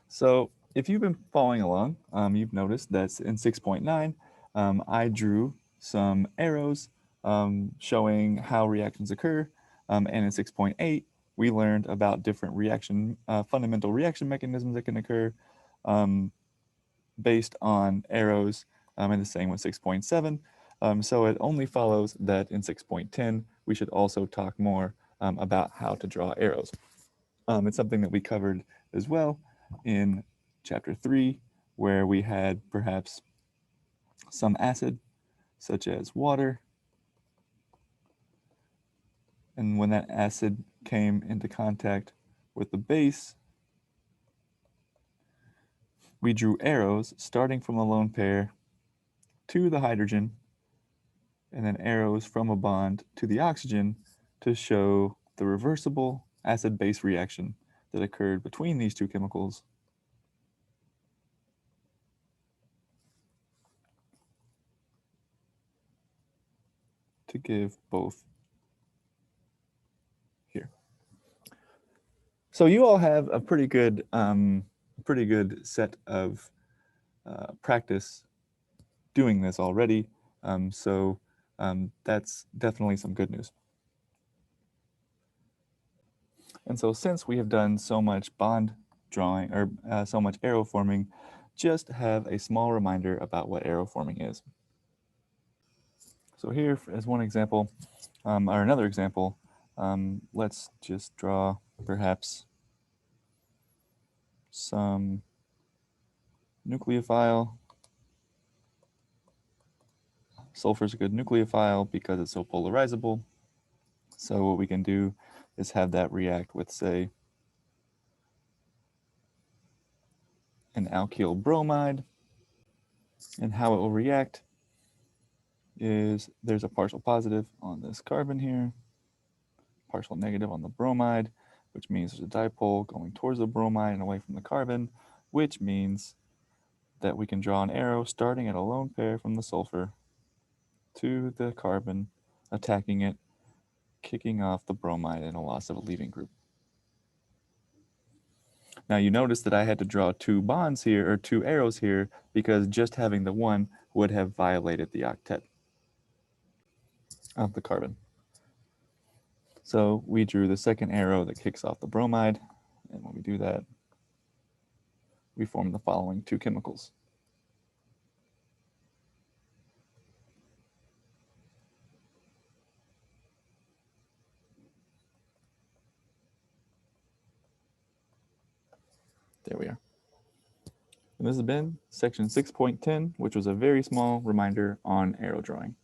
So if you've been following along, you've noticed that in 6.9, I drew some arrows showing how reactions occur. And in 6.8, we learned about different fundamental reaction mechanisms that can occur um, based on arrows, and the same with 6.7. So it only follows that in 6.10, we should also talk more about how to draw arrows. It's something that we covered as well in chapter 3, where we had perhaps some acid, such as water, and when that acid came into contact with the base, we drew arrows starting from the lone pair to the hydrogen, and then arrows from a bond to the oxygen to show the reversible acid-base reaction that occurred between these two chemicals to give both here. So you all have a pretty good set of practice doing this already. So that's definitely some good news. And so since we have done so much bond drawing or so much arrow forming, just have a small reminder about what arrow forming is. So here as one example, or another example, let's just draw perhaps some nucleophile. Sulfur is a good nucleophile because it's so polarizable. So what we can do is have that react with, say, an alkyl bromide. And how it will react is there's a partial positive on this carbon here, partial negative on the bromide, which means there's a dipole going towards the bromide and away from the carbon, which means that we can draw an arrow starting at a lone pair from the sulfur to the carbon, attacking it, kicking off the bromide and a loss of a leaving group. Now you notice that I had to draw two bonds here, or two arrows here, because just having the one would have violated the octet of the carbon. So we drew the second arrow that kicks off the bromide, and when we do that, we form the following two chemicals. There we are. And this has been section 6.10, which was a very small reminder on arrow drawing.